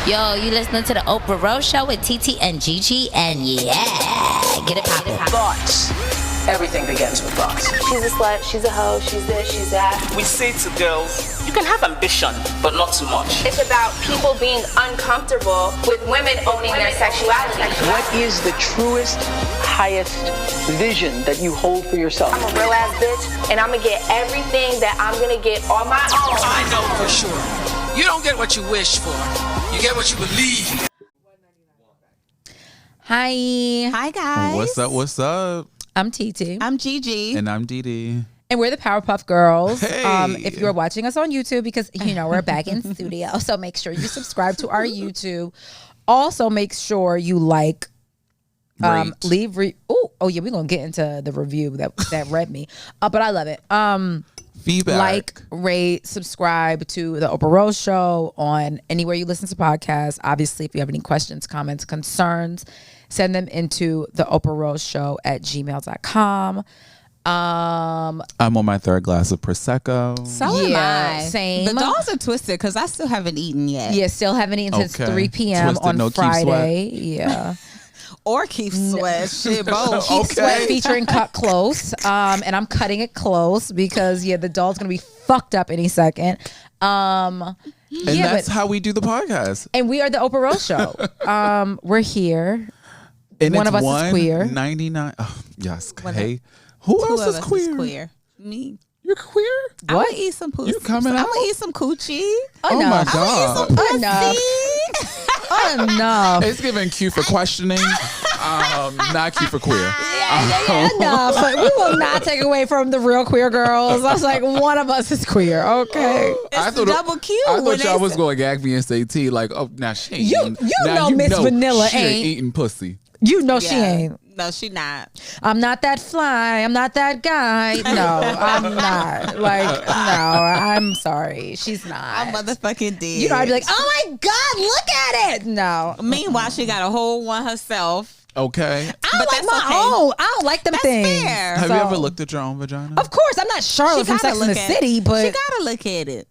Yo, you listening to the Oprah Rose Show with TT and Gigi, and yeah, get it poppin'. Thoughts. Everything begins with thoughts. She's a slut, she's a hoe, she's this, she's that. We say to girls, you can have ambition, but not too much. It's about people being uncomfortable with women owning their sexuality. What is the truest, highest vision that you hold for yourself? I'm a real ass bitch, and I'm gonna get everything that I'm gonna get on my own. I know for sure. You don't get what you wish for. You get what you believe. Hi guys. What's up? I'm TT. I'm Gigi. And I'm Didi. And we're the Powerpuff Girls. Hey. If you're watching us on YouTube, because we're back in studio, so make sure you subscribe to our YouTube. Also, make sure you like, leave. Oh yeah, we're gonna get into the review that read me, but I love it. Feedback. Like, rate, subscribe to the Oprah Rose Show on anywhere you listen to podcasts. Obviously, if you have any questions, comments, concerns, send them into the Oprah Rose Show at gmail.com. I'm on my third glass of Prosecco. So am I. Same. The dolls are twisted because I still haven't eaten yet. Yeah, still haven't eaten since 3 p.m. Twisted, on no Friday. Yeah. Or keep sweat. Shit, both. Keep Sweat featuring Cut Close. And I'm cutting it close because, the doll's going to be fucked up any second. And that's how we do the podcast. And we are the Oprah Rose Show. We're here. And one it's of us is queer. 99. Oh, yes. Hey. Who else is queer? Me. You're queer? I'm going to eat some pussy. You coming out? I'm going to eat some coochie. Oh my God. Enough. It's giving Q for questioning. Not Q for queer. Enough. But we will not take away from the real queer girls. I was like, one of us is queer. Okay. It's double Q. I thought y'all was going to gag me and say T. Like, oh, now she ain't You eating. know Miss Vanilla she ain't eating pussy. You know she ain't. No, she not. I'm not that fly. I'm not that guy. No, I'm not. Like, no, I'm sorry. She's not. I motherfucking did. I'd be like, oh my God, look at it. No. Meanwhile, she got a whole one herself. Okay. I don't like my own. I don't like them things. Fair. Have you ever looked at your own vagina? Of course. I'm not Charlotte from Sex and the City, but she gotta look at it.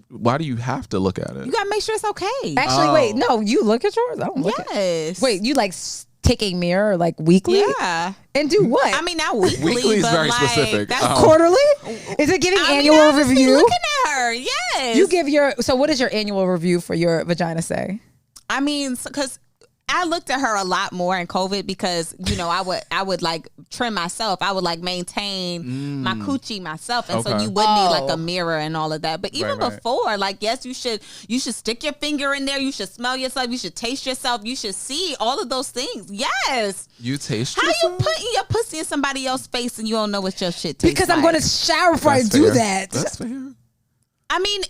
Why do you have to look at it? You gotta make sure it's okay. Actually, wait. No, you look at yours? I don't look at it. Wait, you like take a mirror like weekly? Yeah. And do what? I mean, not weekly. Weekly is but very like, specific. That's quarterly? Is it giving annual review? Looking at her, yes. You give so what does your annual review for your vagina say? I mean, because I looked at her a lot more in COVID because, I would like trim myself. I would like maintain my coochie myself. And so you would need like a mirror and all of that. But even before, like, yes, you should stick your finger in there. You should smell yourself. You should taste yourself. You should see all of those things. Yes. You taste How yourself? you putting your pussy in somebody else's face and you don't know what your shit tastes Because like? I'm going to shower before I do that. That's fair. I mean,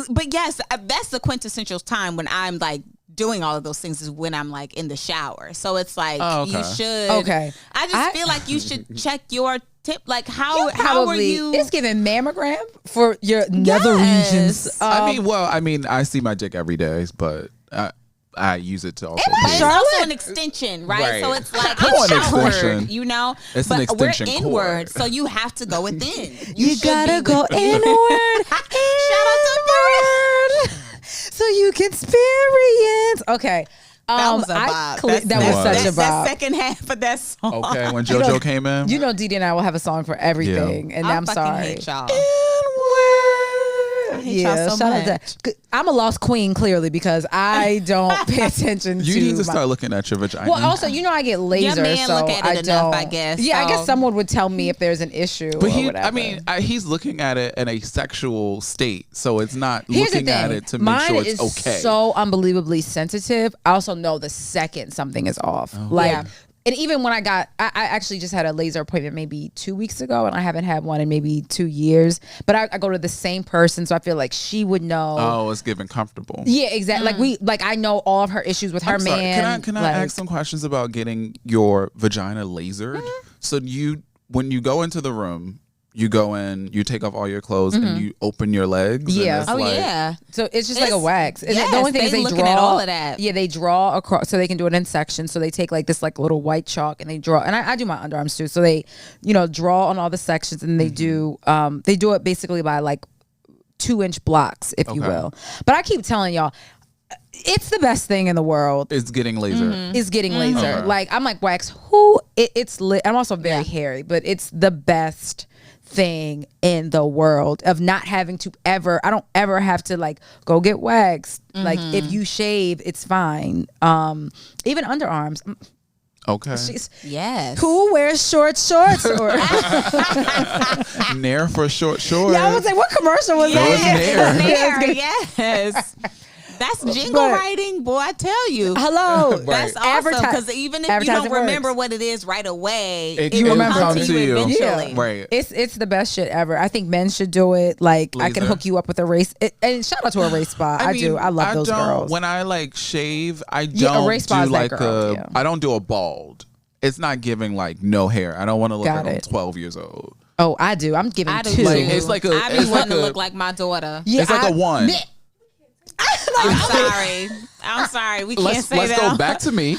but yes, that's the quintessential time when I'm like, doing all of those things is when I'm like in the shower. So it's like you should. Okay. I just feel like you should check your tip. Like how are you? It's giving mammogram for your nether regions. I mean, I see my dick every day, but I use it to also. It's also an extension, right? So it's like it's outward, It's an extension. We're inward, so you have to go within. You gotta go inward. Shout out to Bird. So you can experience. Okay. That was a vibe. That was such a vibe. That second half of that song. Okay, when JoJo came in. Didi and I will have a song for everything. And I'm sorry. Hate y'all. Inward. Y'all so much. I'm a lost queen, clearly, because I don't pay attention to You need to start looking at your vagina. Well, also, I get laser, your man so look at it enough, I guess. Yeah, so. I guess someone would tell me if there's an issue But or whatever. he's looking at it in a sexual state, so it's not Here's looking at it to make sure it's okay. Mine is so unbelievably sensitive. I also know the second something is off. And even when I actually just had a laser appointment maybe 2 weeks ago, and I haven't had one in maybe 2 years. But I go to the same person, so I feel like she would know. Oh, it's giving comfortable. Yeah, exactly. I know all of her issues with her man. Can I ask some questions about getting your vagina lasered? Mm-hmm. So when you go into the room, you go in, you take off all your clothes, and you open your legs. Yeah. Yeah. So it's just like a wax. Yes, the only thing is they looking draw at all of that. Yeah, they draw across, so they can do it in sections. So they take like this like little white chalk and they draw. And I do my underarms too. So they, draw on all the sections, and they do it basically by like 2-inch blocks, if you will. But I keep telling y'all, It's the best thing in the world. It's getting laser. Is getting laser. Okay. Like I'm like wax. Who? It's lit. I'm also very hairy, but it's the best thing in the world of not having to ever. I don't ever have to like go get waxed. Like if you shave, it's fine. Even underarms. Okay. Yes. Who wears short shorts? Or Nair for short shorts. yeah, I was like, what commercial was That was that? Nair. Yes. That's jingle writing, boy. I tell you. Hello, That's awesome. Because even if you don't remember what it is right away, it you remember comes it. to you eventually. Yeah. Right. It's the best shit ever. I think men should do it. Like I can Laser. hook you up with a race. And shout out to a race spa. I do. I love those girls. When I like shave, I don't Yeah, a race spa do is that like girl, a. yeah. I don't do a bald. It's not giving like no hair. I don't want to look Got like I'm it. 12 years old. Oh, I do. I'm giving I do two. too. Like, it's like a- I be it's wanting like to a- look like my daughter. Yeah, It's like a one. I'm sorry. I'm sorry. We can't say Let's that. go back to me.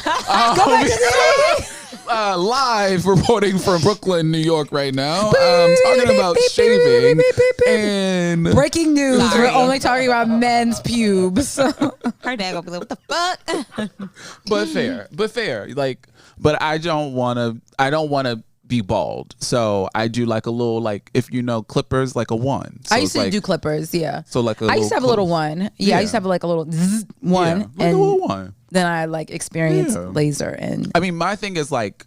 Live reporting from Brooklyn, New York right now. Talking about shaving and Breaking news. Sorry. We're only talking about men's pubes. Her dad gonna be like, what the fuck? but fair. Like, but I don't want to be bald. So I do like a little, like, if you know clippers, like a one. So I used it's to do clippers. Yeah. So like a I used to have a little close. one. Yeah, I used to have like a little zzz one, like and a little one. then I like experienced Yeah. laser and. I mean, my thing is like,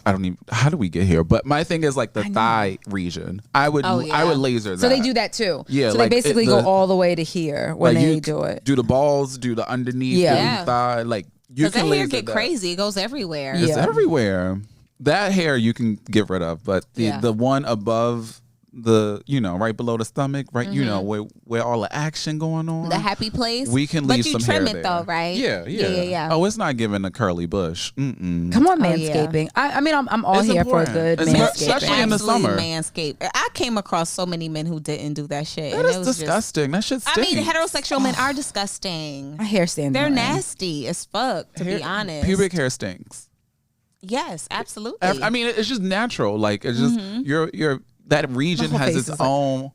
I don't even. How do we get here? But my thing is like the thigh region. I would laser that. So they do that too. Yeah, So like they basically go all the way to here when like they you do it. Do the balls? Do the underneath? Yeah. The thigh? Like you Because that can hair laser get that. crazy. It goes everywhere. It's Yeah. everywhere. That hair you can get rid of, but the one above the, right below the stomach, right, where all the action going on, The happy place. we can but leave you some trim hair it there. though, right? Yeah. Oh, it's not giving a curly bush. Mm-mm. Come on, Oh, yeah. manscaping. I mean, I'm all It's here important. for a good It's manscaping. especially in the Absolutely summer. manscape. I came across so many men who didn't do that shit. That and is it was disgusting. That shit I stinks. mean, heterosexual men are disgusting. My hair stands. They're on. nasty as fuck, to be honest. Pubic hair stinks. Yes, absolutely. I mean, it's just natural. Like it's just your that region My whole has face its is like- own.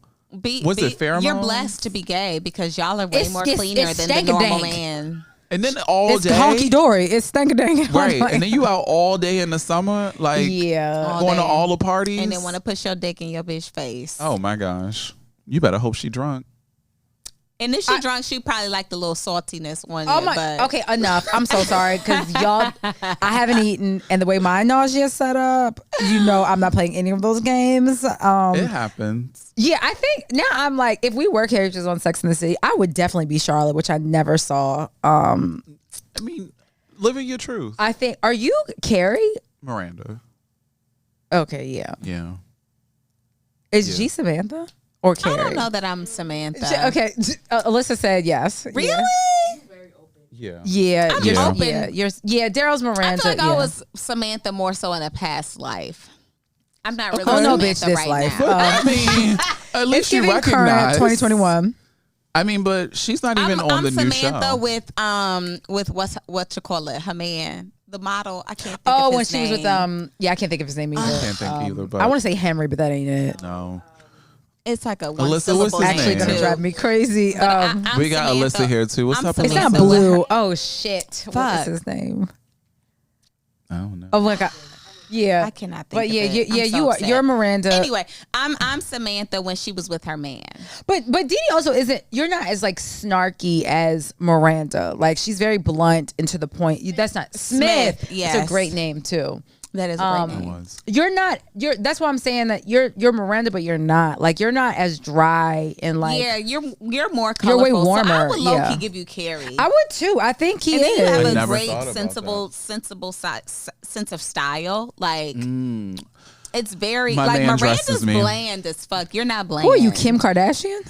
Was it pheromones? You're blessed to be gay because y'all are way It's- more it's- cleaner it's than the normal stank-a-dank. man. And then all It's day, honky dory. It's stank dang. right? And then you out all day in the summer, like Yeah. All going to day. all the parties, And then want to push your dick in your bitch face. Oh my gosh, you better hope she drunk. And if she drunk, she probably liked the little saltiness one. Oh year, my. but Okay, enough. I'm so sorry because y'all. I haven't eaten, and the way my nausea is set up, I'm not playing any of those games. It happens. Yeah, I think now I'm like, if we were characters on Sex and the City, I would definitely be Charlotte, which I never saw. I mean, living your truth, I think. Are you Carrie? Miranda. Okay, yeah. Yeah. Is G Samantha or Carrie? I don't know that I'm Samantha. Okay, Alyssa said yes. Really? Yeah. Yeah, I'm you're, open. yeah. Daryl's Miranda. I feel like yeah. I was Samantha more so in a past life. I'm not really Oh no, Samantha bitch! This right life. now. I mean, at It's least you giving current recognize 2021. I mean, but she's not even on the new Samantha show. with what you call it, her man, the model. I can't think Oh, of his when she was with name. yeah, I can't think of his name either. I can't think either. But I want to say Henry, but that ain't it. no. It's like a Alyssa, one-syllable what's his name, Actually, name? gonna too. drive me crazy. I'm We got Samantha. Alyssa here too. What's I'm up, It's Alyssa? not Samantha with Blue. her- Oh shit! What Fuck. is his name? I don't know. Oh my god. Yeah, I cannot think But of yeah, it. I'm so you are. upset. You're Miranda. Anyway, I'm Samantha when she was with her man. But Dee also isn't. You're not as like snarky as Miranda. Like she's very blunt and to the point. That's not Smith. It's a yes. great name too. That is a great It name. was. You're not. That's why I'm saying that you're Miranda, but you're not. Like you're not as dry and like. Yeah, you're more You're colorful. way So I warmer, would low yeah. key give you Carrie. I would too. I think he and then is. you have I a never great thought about sensible sense of style. Like it's very My like man Miranda's dresses me. bland as fuck. You're not bland. Who are you, Kim Kardashian?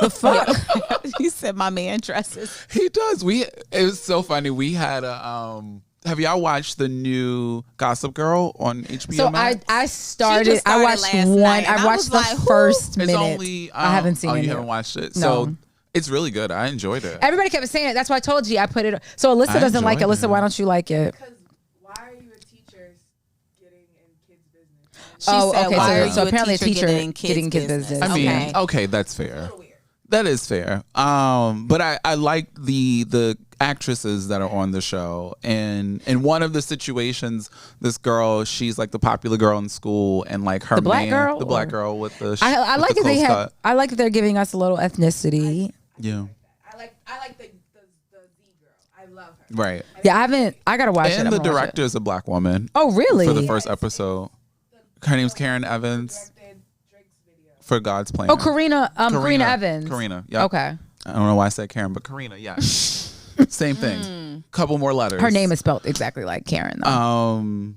The fuck? You said my man dresses. He does. It was so funny. We had a have y'all watched the new Gossip Girl on HBO So Max? I started. just I started watched last one. night, and I I watched was the like, who? first It's minute. only I haven't seen oh, it. you yet. haven't watched it. No. So it's really good. I enjoyed it. Everybody kept saying it. That's why I told you. I put it. So Alyssa I doesn't like it. enjoyed Alyssa, it. why don't you like it? Why are you a teacher getting in kids' business? She Oh, said, okay, why so- are so you apparently a teacher getting getting kids' business. I mean, Okay. okay, that's fair. That is fair. But I like the actresses that are on the show. And in one of the situations, this girl, she's like the popular girl in school, and like her the black girl with the I like that they have. I like that they're giving us a little ethnicity. Yeah. I like the Z girl. I love her. Right. Yeah, I gotta watch it. And the director is a black woman. Oh, really? For the first episode. Her name's Karen Evans. For God's Plan. Oh, Karina Evans. Karina, yeah. Okay. I don't know why I said Karen, but Karina, yeah. Same thing. Couple more letters. Her name is spelled exactly like Karen, though.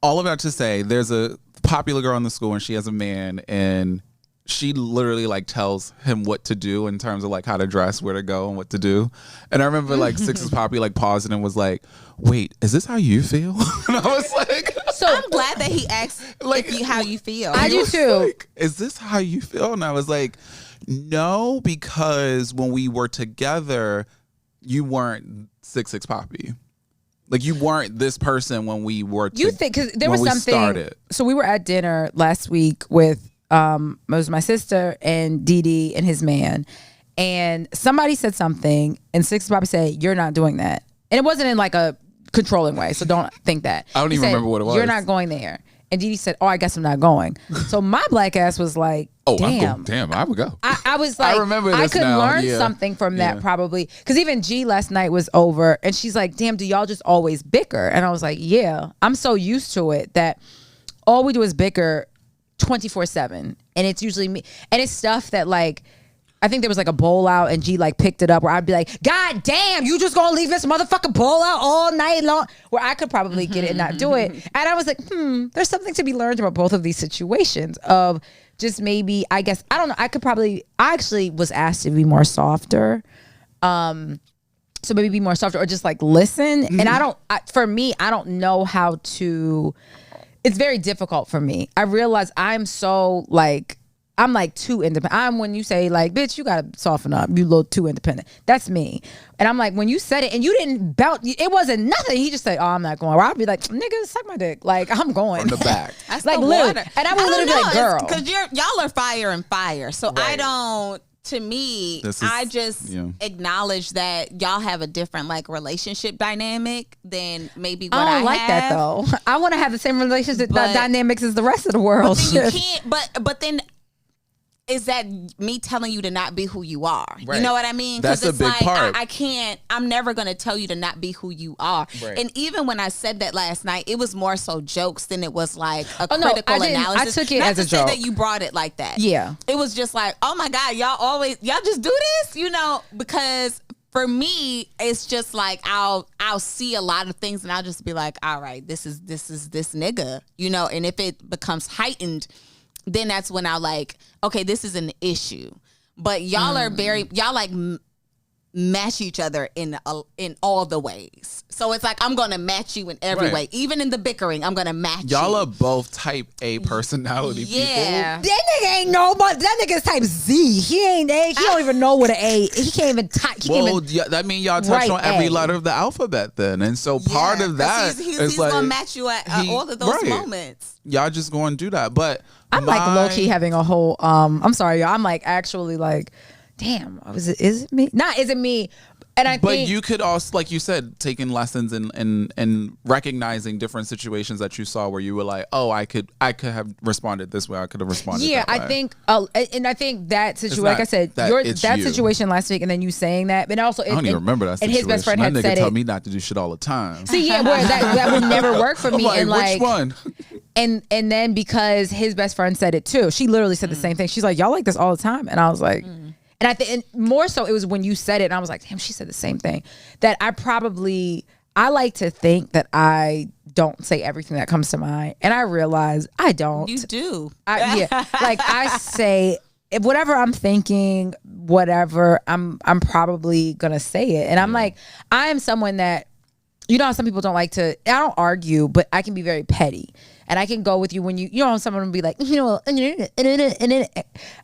All of that to say, there's a popular girl in the school, and she has a man, and she literally like tells him what to do in terms of like how to dress, where to go, and what to do. And I remember like Six's Poppy like paused and was like, "Wait, is this how you feel?" And I was like, "So I'm glad that he asked like how you feel." I do too. Like, is this how you feel? And I was like, "No, because when we were together, you weren't Six Poppy. Like you weren't this person when we were. You think because there was something. Started. So we were at dinner last week with it was my sister and Dee Dee and his man, and somebody said something, and Six Poppy said, "You're not doing that," and it wasn't in like a controlling way, so don't think that. I don't even remember what it was. "You're not going there." And Dee Dee said, "Oh, I guess I'm not going." So my black ass was like, "Damn, I would go." I was like, I remember this I could now. learn something from that probably. Because even G last night was over, and she's like, "Damn, do y'all just always bicker?" And I was like, "Yeah, I'm so used to it that all we do is bicker 24/7, and it's usually me, and it's stuff that like." I think there was like a bowl out and G like picked it up where I'd be like, "God damn, you just gonna leave this motherfucking bowl out all night long?" Where I could probably get it and not do it. And I was like, there's something to be learned about both of these situations of just maybe, I guess, I don't know. I actually was asked to be more softer. So maybe be more softer or just like listen. And for me, I don't know how to, it's very difficult for me. I realize I'm so like, I'm like too independent. I'm when you say like, "Bitch, you gotta soften up. You a little too independent." That's me. And I'm like, when you said it and you didn't belt, it wasn't nothing. He just said, "Oh, I'm not going." Or I'd be like, "Nigga, suck my dick." Like I'm going. On the back. That's like literally. And I would literally be like, "Girl," because y'all are fire and fire. So right. I don't. To me, I just acknowledge that y'all have a different like relationship dynamic than maybe what I like have. that though. I want to have the same relationship dynamics as the rest of the world. But then you can't. But then. Is that me telling you to not be who you are? Right. You know what I mean? That's a big part. I can't. I'm never going to tell you to not be who you are. Right. And even when I said that last night, it was more so jokes than it was like a critical analysis. I took it as a joke. Not to say that you brought it like that. Yeah. It was just like, oh my God, y'all just do this, you know? Because for me, it's just like I'll see a lot of things and I'll just be like, all right, this is this nigga, you know? And if it becomes heightened, then that's when I'll like, okay, this is an issue. But y'all are y'all like match each other in all the ways. So it's like, I'm going to match you in every way. Even in the bickering, I'm going to match y'all you. are both type A personality people. That nigga ain't nobody. That nigga's type Z. He don't even know what an A. He can't even type. That means y'all touch on every letter of the alphabet then. And so part of that he's like, going to match you at all of those moments. Y'all just going to do that. But I'm like low-key having a whole, I'm sorry, y'all. I'm like actually like, damn, is it me? Is it me? And I think, you could also, like you said, taking lessons and recognizing different situations that you saw where you were like, oh, I could have responded this way. I could have responded. Yeah, I think, and I think that situation, like I said, that situation last week, and then you saying that, and also, I don't even remember that situation. And his best friend had said it. That nigga told me not to do shit all the time. See, yeah, where that would never work for me. I'm like, which one? And then because his best friend said it too, she literally said the same thing. She's like, y'all like this all the time, and I was like. And I think more so it was when you said it and I was like, damn, she said the same thing. That I like to think that I don't say everything that comes to mind. And I realize I don't. You do. Like I say, if whatever I'm thinking, whatever, I'm probably going to say it. And I'm like, I am someone that, you know how some people don't like to, I don't argue, but I can be very petty. And I can go with you when someone will be like, I'm going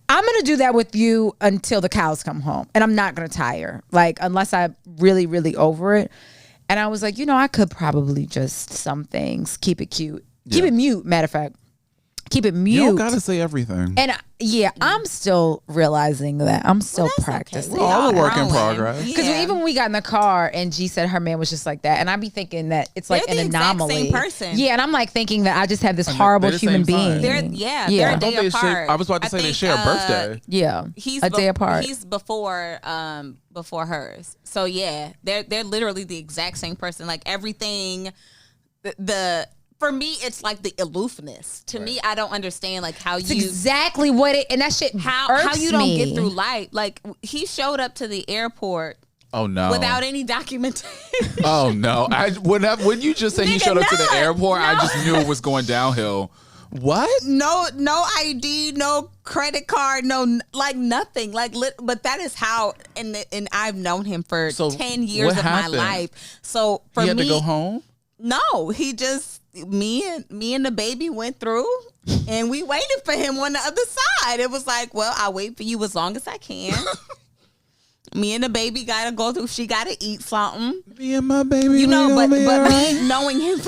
to do that with you until the cows come home. And I'm not going to tire, like, unless I'm really, really over it. And I was like, I could probably just some things, keep it cute, keep it mute, matter of fact. keep it mute. You don't gotta say everything. And I'm still realizing that. I'm still practicing. Okay. All a work in progress. Because even when we got in the car and G said her man was just like that, and I'd be thinking that it's like They're an the exact anomaly. same person. Yeah, and I'm like thinking that I just have this horrible they're the human same being. sign. They're a day apart. I was about to say they share a birthday. Yeah, He's a day apart. He's before hers. So yeah, they're literally the exact same person. Like everything, for me, it's like the aloofness. To me, I don't understand like how It's you exactly what it, and that shit how you don't me. get through life. Like he showed up to the airport. Oh no! Without any documentation. Oh no! When you just said he showed up to the airport, I just knew it was going downhill. What? No ID, no credit card, no like nothing. But that is how. And I've known him for 10 years of my life. So for me, he had to go home. No, he just me and the baby went through, and we waited for him on the other side. It was like, well, I'll wait for you as long as I can. Me and the baby gotta go through. She gotta eat something. Me and my baby, you know. But me knowing him,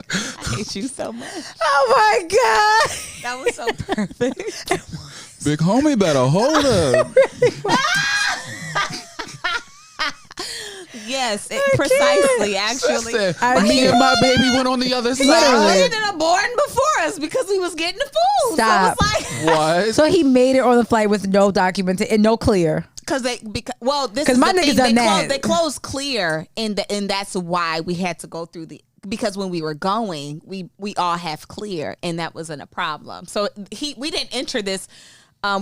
I hate you so much. Oh my god, that was so perfect. Big homie better hold up. Yes, precisely. Actually, me and my baby went on the other side. He ended up born before us because we was getting the food. Stop. So it's like, what? So he made it on the flight with no documentation and no clear. Because my niggas done that. They closed clear, and that's why we had to go through because when we were going, we all have clear, and that wasn't a problem. So we didn't enter this.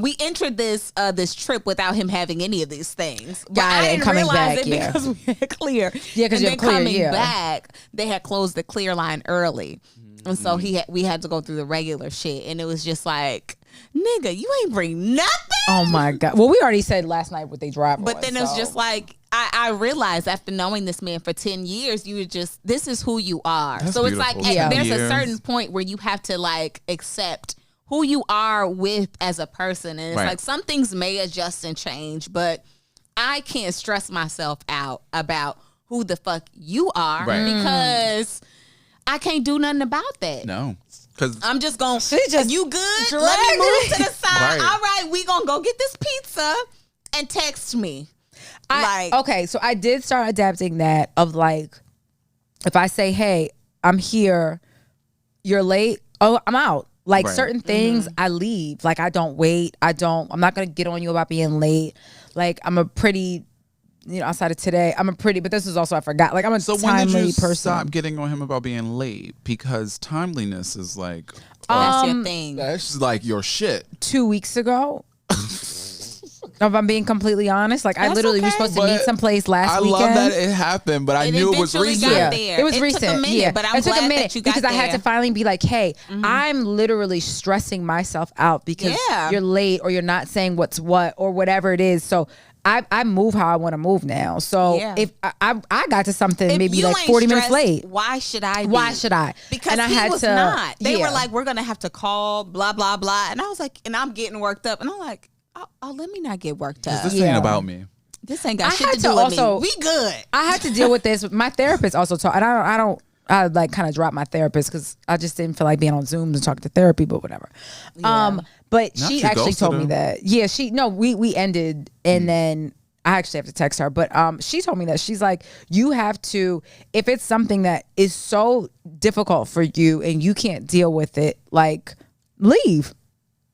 We entered this trip without him having any of these things. But I didn't realize it because we had clear. Yeah, because you're clear. Coming back, they had closed the clear line early, and so we had to go through the regular shit, and it was just like, nigga, you ain't bring nothing. Oh my god. Well, we already said last night what they drive. But then it was just like I realized after knowing this man for 10 years, this is who you are. That's so beautiful. It's like there's a certain point where you have to like accept who you are with as a person. And it's like some things may adjust and change, but I can't stress myself out about who the fuck you are because I can't do nothing about that. No. Because I'm just going, you good? Let me move to the side. All right, we going to go get this pizza and text me. Okay, so I did start adapting that of like, if I say, hey, I'm here, you're late, oh, I'm out. Like certain things, I leave. Like I don't wait. I'm not going to get on you about being late. Like I'm a pretty, outside of today, but this is also, I forgot. Like I'm a timely when did you person. Stop getting on him about being late? Because timeliness is like, that's your thing. That's like your shit. 2 weeks ago. If I'm being completely honest, like I literally was supposed to meet someplace last weekend. I love that it happened, but I knew it was recent. It was recent. Took a minute, but I'm glad that you got because I had to finally be like, hey, I'm literally stressing myself out because you're late or you're not saying what's what or whatever it is. So I move how I want to move now. So if I got to something if maybe like 40 minutes late, why should I? Because and he was not. They were like, we're gonna have to call, blah blah blah, and I was like, and I'm getting worked up, and I'm like, oh, let me not get worked up. This ain't about me. This ain't got shit to do with me. We good. I had to deal with this. My therapist also taught, and I like kind of dropped my therapist because I just didn't feel like being on Zoom and talking to therapy, but whatever. But Not she you actually ghosted told me her. that. Yeah, we ended, and then I actually have to text her. But she told me that she's like, you have to, if it's something that is so difficult for you and you can't deal with it, like leave.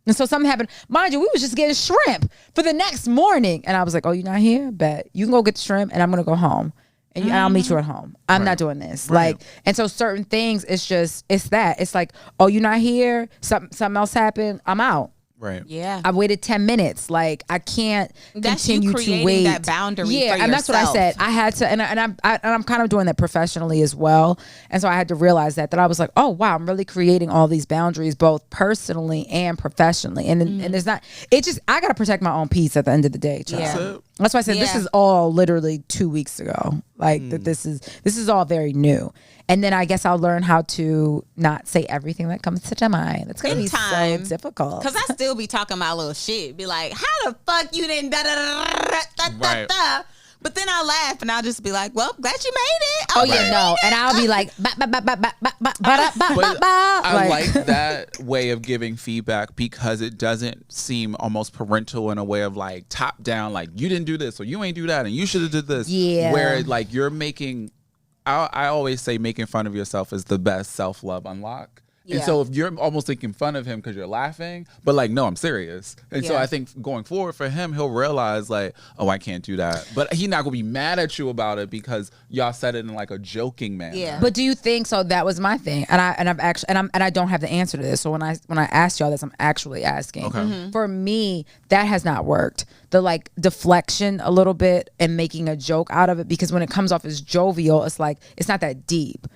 And so something happened. Mind you, we was just getting shrimp for the next morning. And I was like, oh, you're not here? Bet. You can go get the shrimp and I'm going to go home. And I'll meet you at home. I'm not doing this. Like, and so certain things, it's that. It's like, oh, you're not here? Something else happened? I'm out. Right. Yeah. I waited 10 minutes. Like I can't continue to wait. That boundary. Yeah, for and that's what I said. I had to, and I'm kind of doing that professionally as well. And so I had to realize that I was like, oh wow, I'm really creating all these boundaries, both personally and professionally. And and there's not. It just I gotta protect my own peace at the end of the day. Child. That's why I said this is all literally 2 weeks ago. Like that this is all very new. And then I guess I'll learn how to not say everything that comes to my mind. It's gonna be so difficult. Because I still be talking my little shit. Be like, how the fuck you didn't da da da da da da da. But then I laugh and I'll just be like, well, glad you made it. Oh yeah, no. And I'll be like, I like that way of giving feedback because it doesn't seem almost parental in a way of like top down, like you didn't do this or you ain't do that and you should have did this. Yeah. Where like you're making, I always say making fun of yourself is the best self-love unlock. And so if you're almost making fun of him because you're laughing, but like, no, I'm serious. And so I think going forward for him, he'll realize like, oh, I can't do that. But he's not going to be mad at you about it because y'all said it in like a joking manner. Yeah. But do you think so? That was my thing, and I don't have the answer to this. So when I asked y'all this, I'm actually asking. Okay. For me, that has not worked. The like deflection a little bit and making a joke out of it, because when it comes off as jovial, it's like it's not that deep.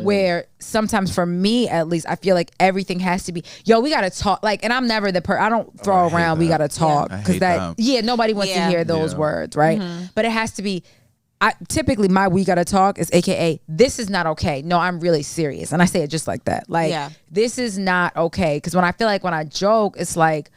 Where sometimes for me at least, I feel like everything has to be, yo, we gotta talk. Like, and I'm never I don't throw around we gotta talk, because nobody wants to hear those words, right? But it has to be. Typically my we gotta talk is AKA this is not okay. No, I'm really serious, and I say it just like that. Like this is not okay, because when I feel like when I joke, it's like,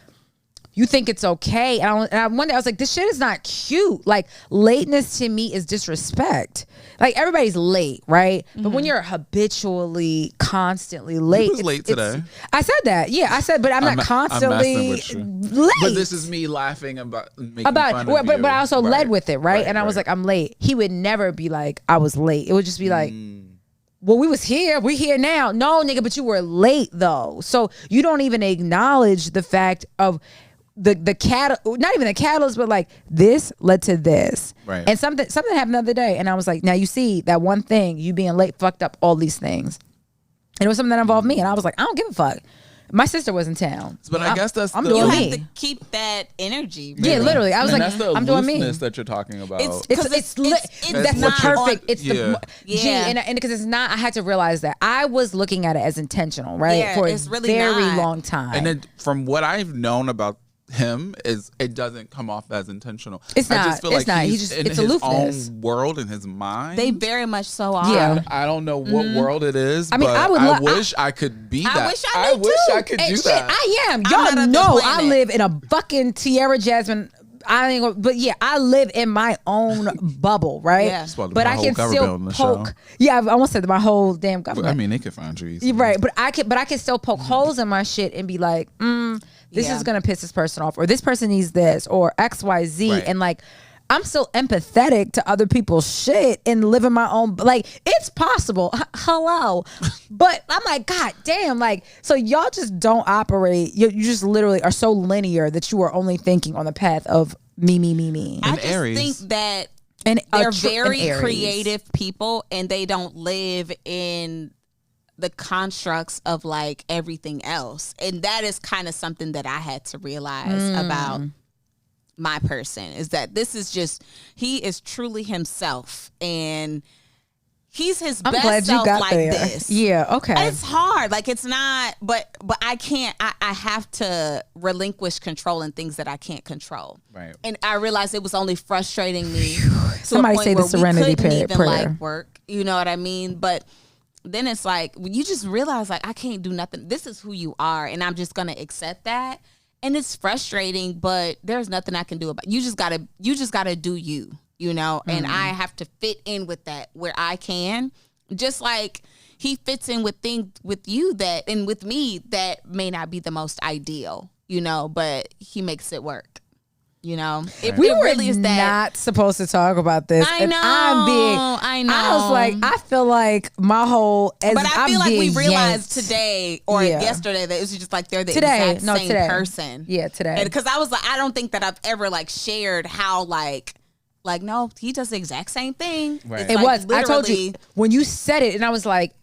you think it's okay. And one day I was like, this shit is not cute. Like, lateness to me is disrespect. Like, everybody's late, right? But when you're habitually, constantly late. You was late today. I said that. Yeah, I said, but I'm not constantly late. But this is me laughing about making fun of you. But I also led with it, right? And I was like, I'm late. He would never be like, I was late. It would just be like, well, we was here. We here now. No, nigga, but you were late, though. So you don't even acknowledge the fact of the not even the catalyst, but like this led to this, right? And something happened the other day, and I was like, now you see that one thing, you being late fucked up all these things, and it was something that involved me, and I was like, I don't give a fuck. My sister was in town, but I guess that's I'm doing me. You have to keep that energy. Really. Yeah, literally. I was like, that's the I'm doing me. That you're talking about. It's that's the perfect. It's the and because it's not. I had to realize that I was looking at it as intentional, right, for a very long time. And then from what I've known about him is it doesn't come off as intentional. It's not. I just feel like he's in his aloofness. own world in his mind. They very much so are. Yeah. I don't know what world it is. I mean, but I wish I could be that. I wish I could do shit, that. I am. Y'all know I live in a fucking Tierra Jasmine. I ain't gonna, but yeah, I live in my own bubble, right? Yeah. But I can still poke. Yeah, I almost said my whole damn government. I mean, they can find trees. You're right, but I can still poke holes in my shit and be like, this is gonna piss this person off, or this person needs this, or XYZ, right. And like, I'm still empathetic to other people's shit and living my own. Like, it's possible. Hello, but I'm like, God damn, like, so y'all just don't operate. You just literally are so linear that you are only thinking on the path of me. I just Aries. think that and they're very creative people, and they don't live in the constructs of like everything else, and that is kind of something that I had to realize about my person, is that this is just, he is truly himself, and he's his best self like this. Yeah, okay. It's hard, like it's not, but I can't. I have to relinquish control in things that I can't control. Right. And I realized it was only frustrating me. Somebody say the serenity prayer. Like work, you know what I mean? But then it's like, you just realize like, I can't do nothing. This is who you are, and I'm just gonna accept that. And it's frustrating, but there's nothing I can do about it. You just gotta do you know? And I have to fit in with that where I can. Just like he fits in with things with you that, and with me, that may not be the most ideal, you know, but he makes it work. You know, we were really is not supposed to talk about this. I know. I know. I was like, I feel like my whole. But I feel like we realized today or yesterday that it was just like they're the exact same person. Yeah, today. Because I was like, I don't think that I've ever like shared how like no, he does the exact same thing. Right. It was. I told you when you said it, and I was like,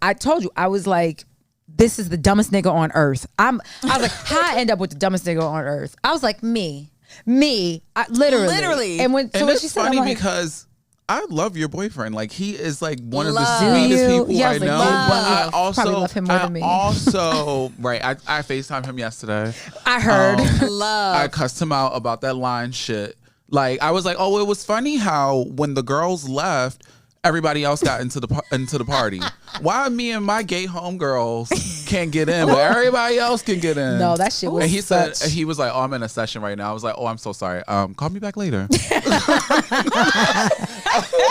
this is the dumbest nigga on earth. I was like, how I end up with the dumbest nigga on earth? I was like, me, literally. And when it's she said, funny I'm like, because I love your boyfriend. Like, he is like one of the sweetest people I know. But I also probably love him more than me. Right. I FaceTimed him yesterday. I heard. I cussed him out about that line shit. Like, I was like, oh, it was funny how when the girls left, everybody else got into the party. Why me and my gay homegirls can't get in, but everybody else can get in? No, that shit was. And he was like, "Oh, I'm in a session right now." I was like, "Oh, I'm so sorry. Call me back later."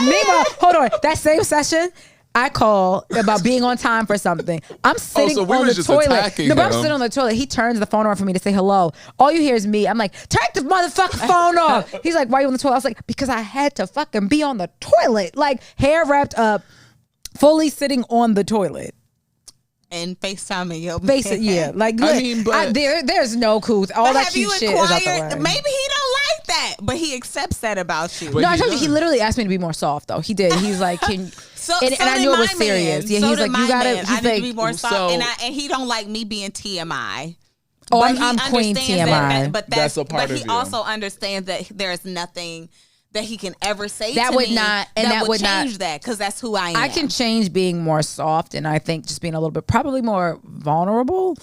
Meanwhile, hold on. That same session, I call about being on time for something. I'm sitting so we on was the just toilet. attacking No, but I'm him. sitting on the toilet. He turns the phone on for me to say hello. All you hear is me. I'm like, turn the motherfucking phone off. He's like, why are you on the toilet? I was like, because I had to fucking be on the toilet. Like, hair wrapped up, fully sitting on the toilet. And FaceTiming your Yeah. Like, but there's no cool. All that cute shit is out the way. Maybe he don't like that, but he accepts that about you. No, I told you, he literally asked me to be more soft, though. He did. He was like, can you... and I knew it was serious. Yeah, he's like, you gotta. He's I need like, to be more soft, and he don't like me being TMI. Oh, But I'm he queen understands TMI. But That's a part But of he you. also understands that there's nothing that he can ever say That to would me not- and that would not- change that, because that's who I am. I can change being more soft, and I think just being a little bit probably more vulnerable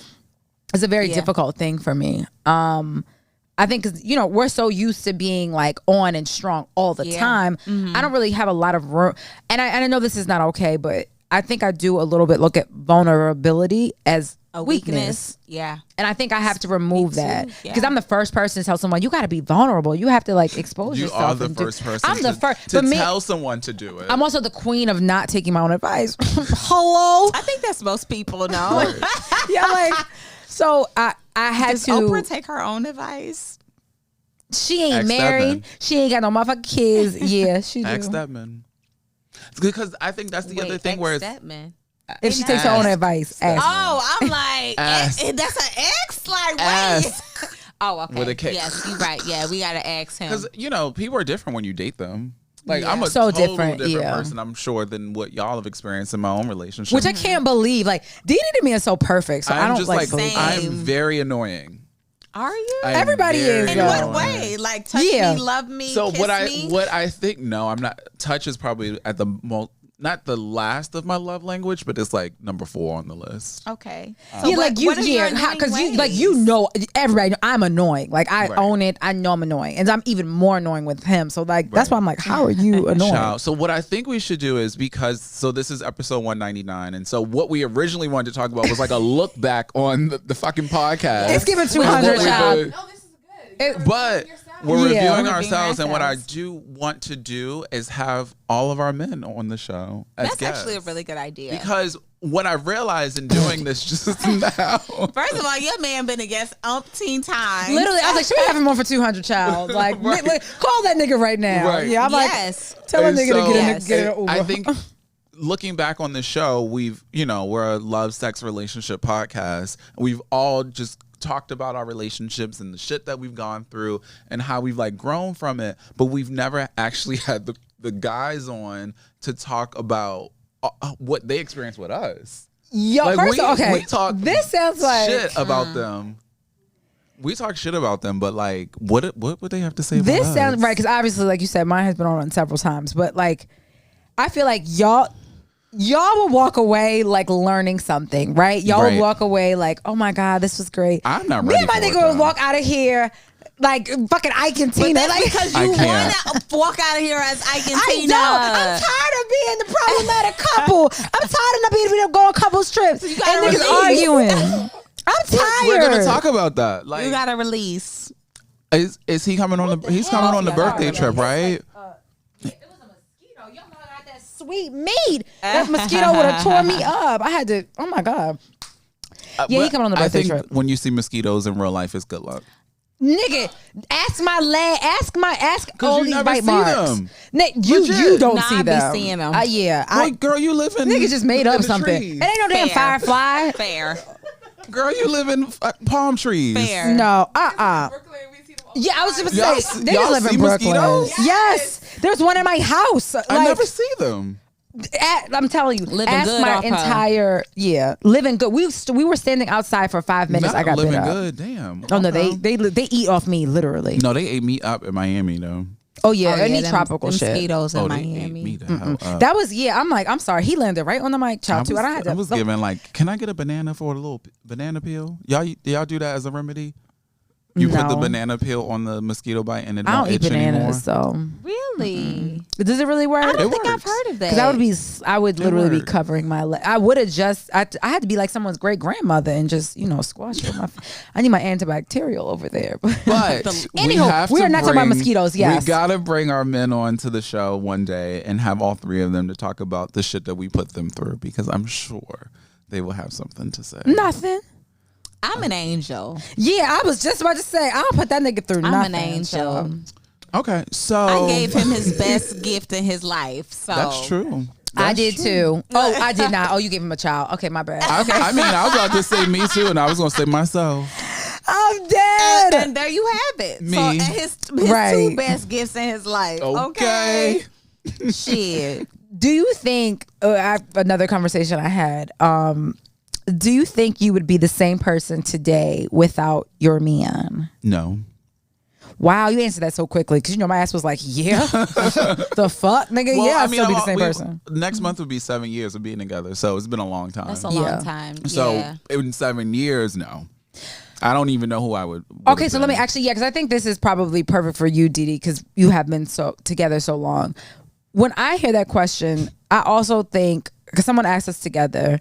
is a very difficult thing for me. I think because we're so used to being like on and strong all the time. I don't really have a lot of room, and I know this is not okay, but I think I do a little bit look at vulnerability as a weakness. Yeah. And I think I have to remove that yeah. because I'm the first person to tell someone you got to be vulnerable. You have to like expose You yourself. are the and do- first person. I'm the to, first to but me, tell someone to do it. I'm also the queen of not taking my own advice. Hello. I think that's most people know. Yeah, like so I had Does to. Oprah take her own advice? She ain't Ask married. Stedman. She ain't got no motherfucking kids. Yeah, she do. Ask Stedman. Because I think that's the other thing where it's, Stedman. If she takes her own advice, ask. Oh, I'm like, Ask. that's an X? Like, wait. Ask. Oh, okay. With a K. Yes, you're right. Yeah, we got to ask him. because people are different when you date them. Like I'm a So total different, different yeah. person, I'm sure, than what y'all have experienced in my own relationship. Which I can't believe. Like Dee to me is so perfect. So I I'm don't just like. like believe Same. I'm very annoying. Are you? I'm Everybody very is, In though. what annoying. way? Like, touch Yeah. me, love me, So kiss me? what I think, no, I'm not. Touch is probably at the not the last of my love language, but it's like number 4 on the list. Okay. Yeah, like you, because you know, everybody. I'm annoying. Like I Right. own it. I know I'm annoying, and I'm even more annoying with him. So like that's Right. why I'm like, how are you annoying? Child. So what I think we should do is so this is episode 199, and so what we originally wanted to talk about was like a look back on the fucking podcast. It's giving What 200, we child. would- No, this is good. But we're Yeah. reviewing We're reviewing ourselves, and what I ourselves. do want to do is have all of our men on the show as That's guests. actually a really good idea. Because what I realized in doing this just now, First of all, your man been a guest umpteen times. Literally, I was like, should we have him on for 200, child? Like, Right. call that nigga right now. Right. Yeah, I'm Yes. like, tell a And nigga so- to Yes. get an Uber. I think looking back on the show, we're a love, sex, relationship podcast. We've all just talked about our relationships and the shit that we've gone through and how we've like grown from it, but we've never actually had the guys on to talk about what they experienced with us. Yo, Like, first, okay, we talk this sounds like shit about them. We talk shit about them, but like, what would they have to say about this us? sounds right because obviously, like you said, mine has been on several times, but like, I feel like y'all will walk away like learning something, right? Y'all Right. will walk away like, oh my god, this was great. I'm not Me ready and my for it, nigga will though. walk out of here like fucking Ike and But Tina. that's Like, because I you can't. want to walk out of here as Ike and I Tina. know. I'm tired of being the problematic couple. I'm tired of not being able to go on couples trips and gotta niggas release. arguing. I'm tired. We're gonna talk about that. Like, You got to release. is he coming on the? He's coming on the birthday trip, right? It was a mosquito. Y'all know I got that sweet meat. That mosquito would have tore me up. I had to. Oh my god. Yeah, he But coming on the birthday I think trip. when you see mosquitoes in real life, it's good luck. Nigga, ask my leg. Ask all you these never bite see marks. them. Nick, Legit. you don't Nah, see I be them. seeing them. Yeah, Wait, girl, you live in. nigga just made in up the something. trees. It ain't no damn Fair. firefly. Fair. Girl, you live in palm trees. Fair. No, Brooklyn, we see them all the Yeah, I was just Y'all gonna see- say they y'all just live see in Brooklyn. mosquitoes? Yes, there's one in my house. I Like, never see them. I'm telling you, Living ask good my off her. entire living good. We were standing outside for 5 minutes. Not I got bit living up. good. Damn. Oh no, Okay. they eat off me literally. No, they ate me up in Miami though. Oh yeah, any them- tropical them shit. Mosquitoes in Oh, they ate me Miami. the hell up. That was I'm sorry. He landed right on the mic, child too. I don't have to. I was giving like, can I get a banana for a little banana peel? Y'all do that as a remedy? You put the banana peel on the mosquito bite and it I don't don't eat itch bananas, anymore. so Really? does it really work? I don't It think I've works. heard of that. Because I would literally be works. covering my leg. I would have just, I had to be like someone's great grandmother and just, squash it with my. I need my antibacterial over there. But Anywho, we are not talking about mosquitoes. Yes, we gotta bring our men on to the show one day and have all three of them to talk about the shit that we put them through, because I'm sure they will have something to say. Nothing. I'm an angel. Yeah, I was just about to say I'll put that nigga through nothing. I'm an angel. Okay, so I gave him his best gift in his life. So that's true. I That's did true. too. Oh, I did not. Oh, you gave him a child. Okay, my bad. I mean, I was about to say me too, and I was gonna say myself. I'm dead. And there you have it. Me. So his Right. two best gifts in his life. Okay. Shit. Do you think another conversation I had? Do you think you would be the same person today without your man? No. Wow, you answered that so quickly because my ass was like, yeah, the fuck, nigga, Well, yeah, I I'd mean, still be the same person. Next month would be 7 years of being together, so it's been a long time. That's a Yeah. long time. So yeah. in 7 years, no. I don't even know who I would. Okay, so let me actually, because I think this is probably perfect for you, Didi, because you have been together so long. When I hear that question, I also think, because someone asked us together,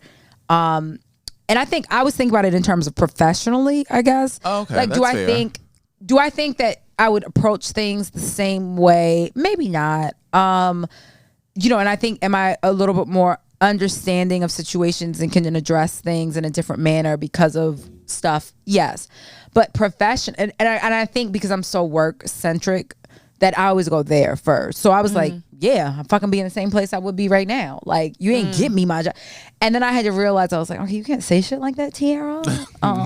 and I think I was thinking about it in terms of professionally, I guess. Okay, like, that's fair. do I think that I would approach things the same way? Maybe not. And I think, am I a little bit more understanding of situations and can address things in a different manner because of stuff? Yes. But profession, and I think because I'm so work centric that I always go there first. So I was like, yeah, I'm fucking be in the same place I would be right now. Like, you ain't get me my job. And then I had to realize, I was like, okay, you can't say shit like that, Tiara.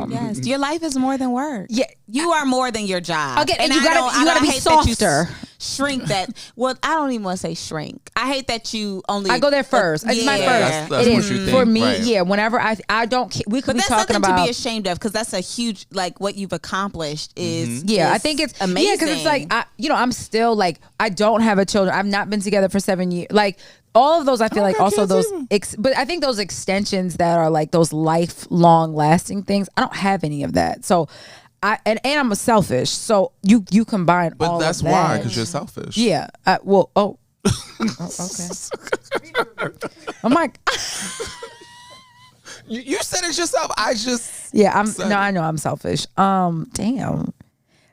Yes, your life is more than work. Yeah. You are more than your job. Okay, and you I gotta be hate that you softer. Shrink that. Well, I don't even want to say shrink. I hate that you only. I go there first. It's my first. That's It what is you think, for me. right. Yeah. Whenever I don't. We could But be that's talking nothing about. to be ashamed of, because that's a huge, like, what you've accomplished is. Yeah, I think it's amazing. Yeah, because it's like I'm still like, I don't have a children. I've not been together for 7 years. Like, all of those, I feel like also those. But I think those extensions that are like those lifelong lasting things, I don't have any of that. So. And I'm a selfish, so you combine But all that's of that. why, because you're selfish. Yeah. Okay. I'm like, You said it yourself. I just. yeah. said I know I'm selfish. Damn. Do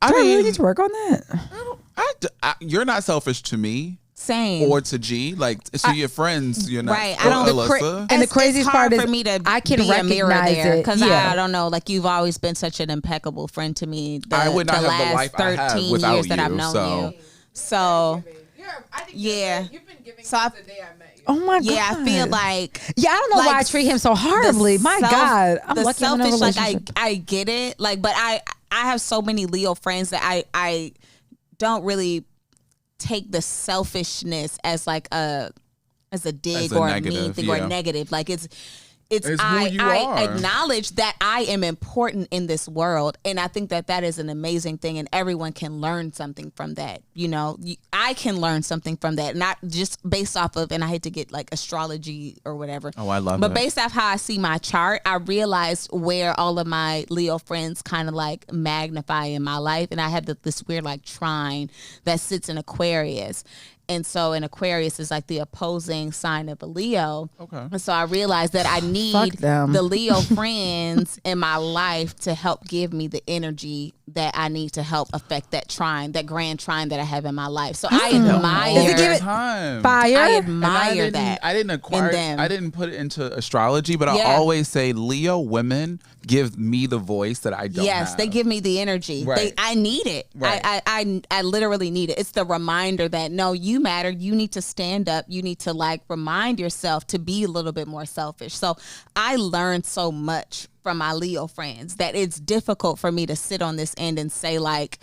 I mean, really need to work on that? you're not selfish to me. Same. Or to G, like, so your friends, you're not. Right, I don't- Alyssa. And the craziest it's hard part is for me to I can be a mirror recognize there, it. because Yeah. I don't know, like, you've always been such an impeccable friend to me. I would not have the last life I have 13 without years that I've you, known so. you. So I think Yeah. you've been giving So since I- the day I met you. Oh my god. yeah, I feel like Yeah, I don't know why I like, treat him so horribly. My God, I'm the lucky I'm in a selfish. Like, relationship. I get it. Like, but I have so many Leo friends that I don't really take the selfishness as like a dig As a or a negative, mean thing yeah. or a negative. Like, it's It's who you I are. acknowledge that I am important in this world, and I think that is an amazing thing, and everyone can learn something from that. I can learn something from that, not just based off of, and I hate to get like astrology or whatever. Oh, I love But it. based off how I see my chart, I realized where all of my Leo friends kind of like magnify in my life, and I have this weird like trine that sits in Aquarius. And so an Aquarius is like the opposing sign of a Leo. Okay. And so I realized that I need Fuck them. the Leo friends in my life to help give me the energy that I need to help affect that trine, that grand trine that I have in my life. So I Does it admire give it time. fire? I And admire that. I didn't acquire. in them. I didn't put it into astrology, but I Yeah. always say Leo women give me the voice that I don't. Yes, they have. give me the energy. Right. I need it. Right. I literally need it. It's the reminder that no, you matter. You need to stand up. You need to like remind yourself to be a little bit more selfish. So I learned so much from my Leo friends that it's difficult for me to sit on this end and say like,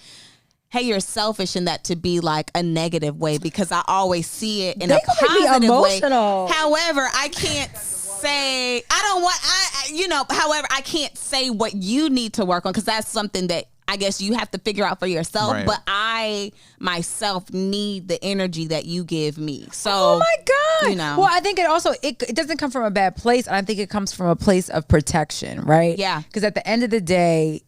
hey, you're selfish in that to be like a negative way, because I always see it in They a gonna be positive way. emotional. However, I can't say however, I can't say what you need to work on, because that's something that I guess you have to figure out for yourself. Right. But I myself need the energy that you give me. So Oh my God. Well, I think it doesn't come from a bad place. And I think it comes from a place of protection, right? Yeah. Because at the end of the day,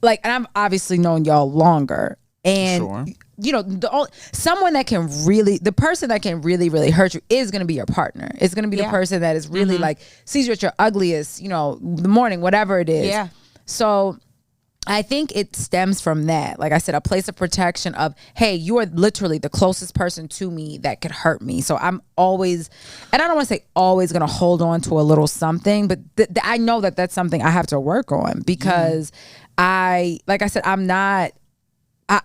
like, and I've obviously known y'all longer, and Sure. you know, someone that can really, the person that can really, really hurt you is going to be your partner. It's going to be the person that is really like sees you at your ugliest, you know, the morning, whatever it is. Yeah. So I think it stems from that. Like I said, a place of protection of, hey, you are literally the closest person to me that could hurt me. So I'm always, and I don't want to say always going to hold on to a little something, but I know that that's something I have to work on because like I said, I'm not,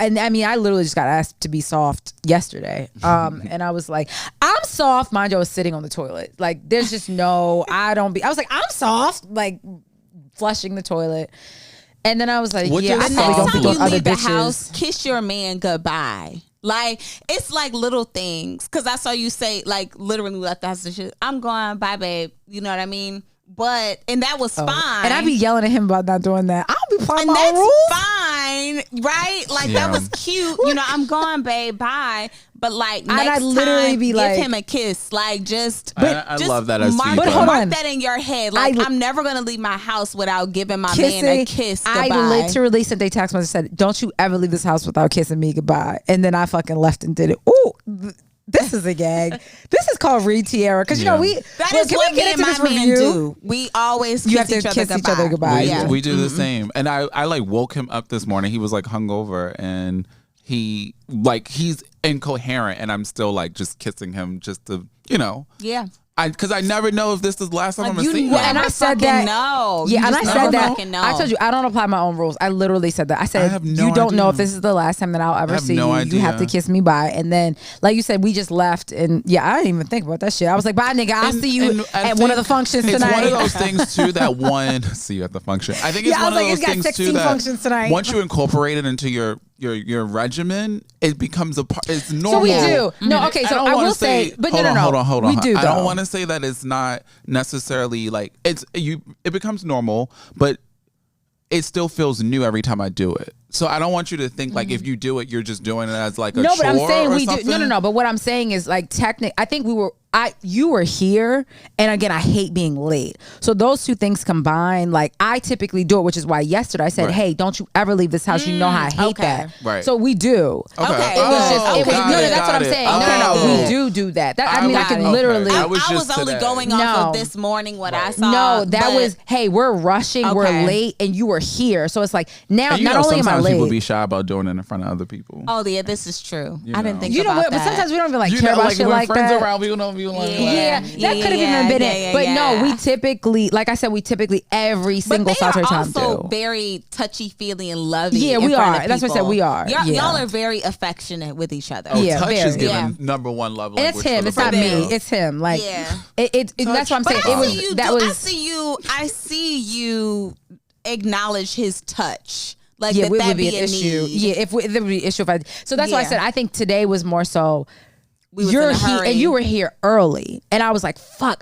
and I mean, I literally just got asked to be soft yesterday. And I was like, I'm soft. Mind you, I was sitting on the toilet. Like, there's just no, I was like, I'm soft, like flushing the toilet. And then I was like, What yeah, I does probably don't soft think you those other leave the bitches. house, kiss your man goodbye. Like, it's like little things. Because I saw you say, like, literally left the house and shit. I'm going, bye, babe. You know what I mean? But, and that was fine. And I be yelling at him about not doing that. I'll be playing and my that's own rules. fine, right? Like, that was cute. You know, I'm going, babe, bye. But like, next I literally time, be give like, him a kiss. Like, just, I love that as mark, feedback. But hold mark on. that in your head. Like, I'm never gonna leave my house without giving my Kissing, man a kiss goodbye. I literally sent a text message and said, don't you ever leave this house without kissing me goodbye. And then I fucking left and did it. Ooh, this is a gag. This is called Read Tiara. Because, you know, that is what me and my man do. We always You kiss have to each other goodbye. We do the same. And I like woke him up this morning. He was like hungover and he's incoherent and I'm still like just kissing him just to, you know. Yeah. Because I never know if this is the last time I'm going to see him. And I said that. No. Yeah, and I said that. Know. I told you, I don't apply my own rules. I literally said that. I said, have no you don't know idea. if this is the last time that I'll ever see no you. You have to idea. kiss me bye. And then, like you said, we just left. And yeah, I didn't even think about that shit. I was like, bye, nigga. I'll see you I at one of the think functions tonight. It's one of those things, too, that one... See you at the function. I think it's Yeah, I one was of like, those you got things, 16 too, that functions tonight. once you incorporate it into your regimen, it becomes a part. It's normal. So we do. No, okay, so I will say, but no. Hold on. We do, I don't though. want to say that it's not necessarily like it becomes normal, but it still feels new every time I do it. So I don't want you to think like if you do it, you're just doing it as like a chore. No, but I'm saying or we something. do. No. But what I'm saying is like I think you were here, and again, I hate being late. So those two things combined, like I typically do it, which is why yesterday I said, Right. "Hey, don't you ever leave this house? You know how I hate that." Right. So we do. Okay. Okay. It was just. It was got no. it, That's what got I'm it. saying. Okay. No. We do that. I mean, I got can it. literally. Okay. I was was just only today. going off No. of this morning what I saw. No, that but- was. Hey, we're rushing. We're Okay. late, and you were here. So it's like now. And you Not know, only am I sometimes late. people be shy about doing it in front of other people. Oh yeah, this is true. I didn't know. think You know about what? that. But sometimes we don't even like You care know, about like shit when like friends that. around, people don't be like, Yeah, that could have even been it. But no, we typically, like I said, every single but they solitary are time also do. very touchy-feely and loving. Yeah, in we front are. of That's what I said, people. we are. Y'all, Yeah. y'all are very affectionate with each other. Oh, Yeah, touch very. is given Yeah. number one love And language. it's him. for It's the not both me. of them. It's him. Like Yeah. that's what I'm saying. But It was I see you acknowledge his touch. Like yeah, that it would be be an a issue. need. Yeah, if there would be an issue if I. So that's why I Yeah. said I think today was more so. We was You're in a here, hurry. and you were here early, and I was like, "Fuck!"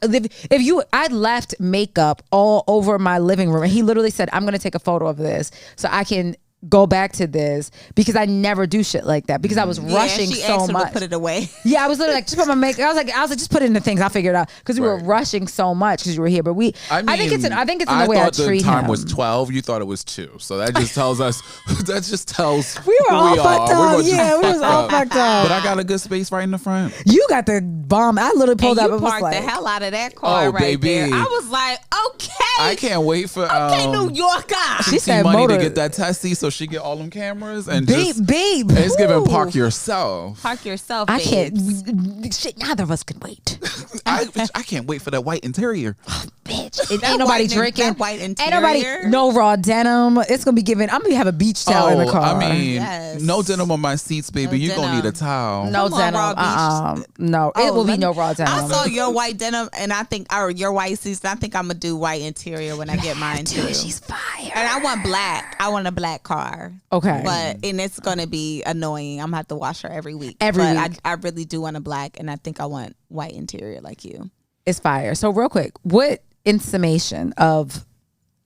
I left makeup all over my living room, and he literally said, "I'm gonna take a photo of this so I can go back to this because I never do shit like that because I was rushing she so asked him much." to put it away. Yeah, I was literally like, just put my makeup. I was like, just put it in the things. I'll figure it out because we were Right. rushing so much because you were here. But I think it's in the way I thought treat the time him. was 12. You thought it was 2. So that just tells us. That just tells. We were who all we fucked are. up. just Yeah, we was all fucked up. But I got a good space right in the front. You got the bomb. I literally pulled And up you and was parked like, the hell out of that car Oh, right baby. there. I was like, okay. I can't wait for Okay, New Yorker. She see said money motor. to get that testy so she get all them cameras and beep, just beep. it's giving Woo. park yourself. Park yourself. I babes. can't. Shit, neither of us can wait. I can't wait for that white interior. Bitch, it That ain't nobody white- drinking. that white Ain't nobody. interior. No raw denim. It's gonna be given. I'm gonna have a beach towel in the car. I mean, Yes. no denim on my seats, baby. No you gonna need a denim. towel. no Come on, denim. raw beach. No, Oh, it will be let no me- raw denim. I saw your white denim, and I think, or your white seats. I think I'm gonna do white interior when I get mine too. She's fire. And I want black. I want a black car. Okay. But and it's gonna be annoying. I'm gonna have to wash her every week. Every but week. I really do want a black, and I think I want white interior like you. It's fire. So real quick, what in summation of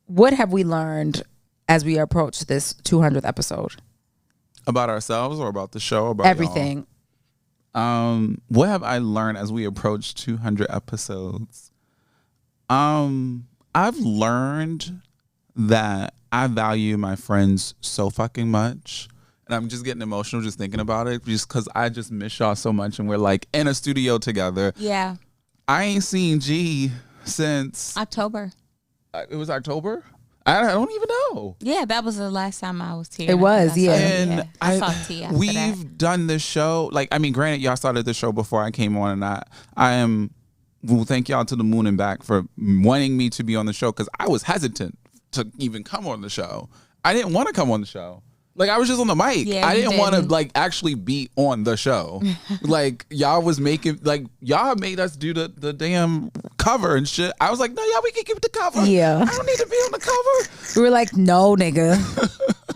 what have we learned as we approach this 200th episode? About ourselves or about the show? About Everything. y'all? What have I learned as we approach 200 episodes? I've learned that I value my friends so fucking much. And I'm just getting emotional just thinking about it, just because I just miss y'all so much, and we're like in a studio together. Yeah. I ain't seen G since October. It was October? I don't even know. Yeah, that was the last time I was here. It was, yeah. And I saw T after we've that. done this show. Like, I mean, granted, y'all started the show before I came on, and well, thank y'all to the moon and back for wanting me to be on the show, because I was hesitant to even come on the show. I didn't want to come on the show. Like, I was just on the mic. Yeah, I didn't want to, didn't. like, actually be on the show. Like, y'all was making, like, y'all made us do the damn cover and shit. I was like, no, y'all, we can keep the cover. Yeah. I don't need to be on the cover. We were like, no, nigga.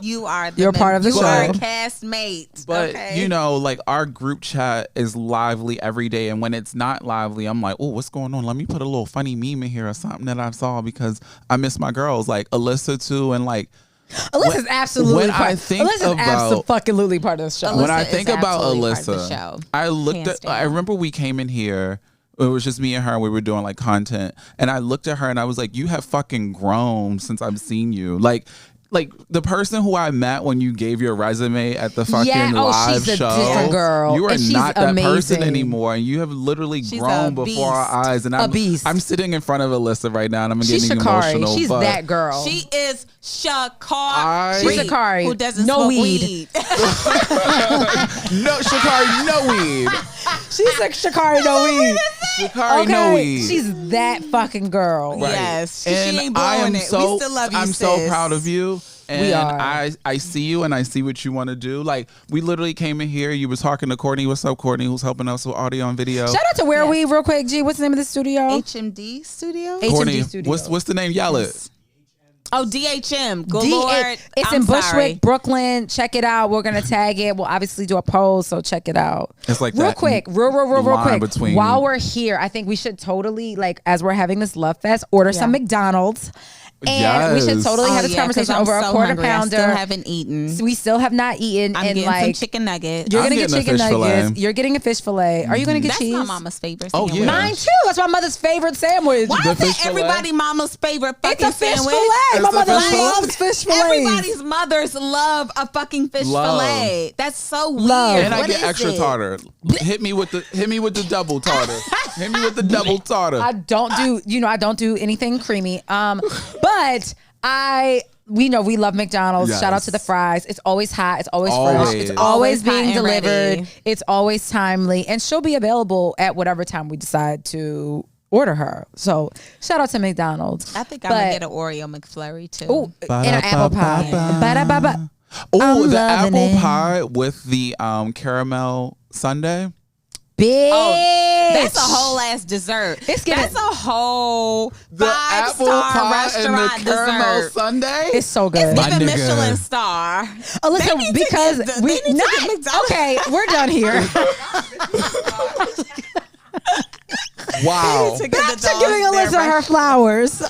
You are You're part of the you show. are a castmate. But, okay? you know, like, our group chat is lively every day. And when it's not lively, I'm like, oh, what's going on? Let me put a little funny meme in here or something that I saw, because I miss my girls, like Alyssa, too. And, like, Alyssa's absolutely when I think absolutely part of the show. when I Alyssa think is about absolutely part of the Alyssa, show. I looked Hands at. I down. remember we came in here. It was just me and her, and we were doing like content. And I looked at her, and I was like, "You have fucking grown since I've seen you." Like the person who I met when you gave your resume at the fucking live she's a show. different girl. You are And she's not that person amazing. anymore, and you have literally She's grown a before our beast. eyes. And A beast. I'm sitting in front of Alyssa right now, and I'm She's getting Sha'Carri. emotional. She's but that girl. She is Sha'Carri. She's Sha'Carri. Who doesn't No smoke weed. weed. No, Sha'Carri, no weed. She's like Sha'Carri no weed. Sha'Carri, no weed. She's that fucking girl. Right. Yes. She And ain't I blowing am it. so, We still love you, I'm so sis. proud of you. And We are. I see you, and I see what you want to do. Like, we literally came in here. You was talking to Courtney. What's up, Courtney? Who's helping us with audio and video? Shout out to Where We real quick. G, what's the name of the studio? HMD Studio? Courtney, HMD Studio. what's the name? Yell it. Oh, DHM. Good D- Lord. it's I'm in Bushwick, sorry. Brooklyn. Check it out. We're gonna tag it. We'll obviously do a poll, so check it out. It's like real that quick, real line quick. between- While we're here, I think we should totally, like, as we're having this love fest, order some McDonald's. And we should Yes. totally have this 'cause conversation I'm over a so quarter hungry. pounder. I still haven't eaten. We still have not eaten. I'm and getting like, some chicken nuggets. you're I'm gonna get getting a chicken fish nuggets. fillet. You're getting a fish fillet. Are you gonna get That's cheese? my mama's favorite Oh, sandwich. yeah. Mine too. That's my mother's favorite sandwich. Why The is fish it fillet? everybody mama's favorite It's fucking a fish sandwich? fillet. My It's a mother fish fillet? loves fish fillets. Everybody's mothers love a fucking fish Love. fillet. That's so weird. Love. And I What get is extra it? tartar. Hit me with the double tartar. Hit me with the double tartar. I don't do anything creamy. But we know we love McDonald's. Yes. Shout out to the fries. It's always hot. It's always fresh. Always. It's always Always hot being and delivered. ready. It's always timely. And she'll be available at whatever time we decide to order her. So shout out to McDonald's. I think I'm going to get an Oreo McFlurry too. Oh, and an apple pie. Ba-da-ba-ba. Oh, I'm the loving apple it. pie with the caramel sundae. Bitch. That's a whole ass dessert. It's giving- That's a whole The apple five-star pie and restaurant the caramel dessert. sundae. It's so good. It's My giving nigga. Michelin star. Oh, They listen, need to because get the- we they need to get McDonald's. okay, we're done here. Wow. To get Back the to dogs giving their Alyssa her flowers.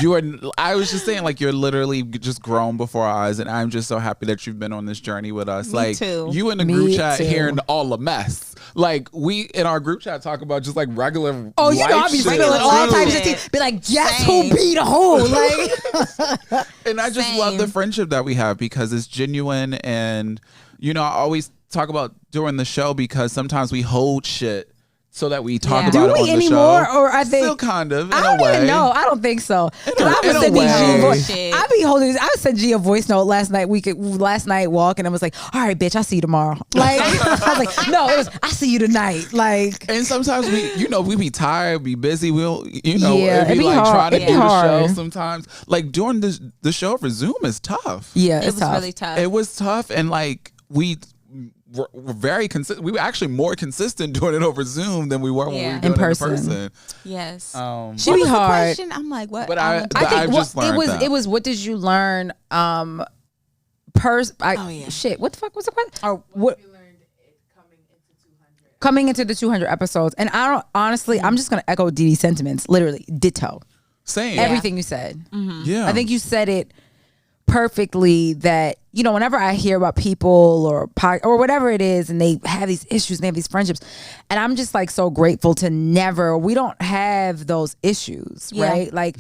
You are. I was just saying, like, you're literally just grown before our eyes, and I'm just so happy that you've been on this journey with us. Me like, too. you in the Me group chat too. hearing all the mess. Like, we in our group chat talk about just like regular. Oh, you know, I life be shit, spilling all too. types of tea. Be like, guess who Same. beat a who? Like, And I just love the friendship that we have because it's genuine. And, you know, I always talk about during the show because sometimes we hold shit so that we talk Yeah. about do it we on the anymore? show. Or I think Still kind of, in I a don't way. even know. I don't think so. Because I in was a sending G way. voice. Shit. I be holding. I sent G a voice note last night. Last night walking and was like, "All right, bitch, I'll see you tomorrow." Like I was like, "No, it was I see you tonight." Like And sometimes we be tired, be busy. We'll, Yeah, it'd it'd be be like hard. trying to It'd do be the hard. show sometimes. Like during the show for Zoom is tough. yeah, It it's was tough. really tough. It was tough, and like we're very consistent. We were actually more consistent doing it over Zoom than we were when we were Yeah. doing In it person. in person. Yes. She What be was the hard. question? I'm like, what? But I I've think just it learned was that. it was what did you learn? Oh, yeah. Shit. What the fuck was the question? Or what? Coming into the 200 episodes, and I don't honestly. I'm just gonna echo Dee Dee's sentiments. Literally, ditto. Same. Everything you said. Yeah. I think you said it perfectly. That whenever I hear about people or whatever it is, and they have these issues, and they have these friendships, and I'm just like so grateful to never. We don't have those issues, Yeah. right? Like.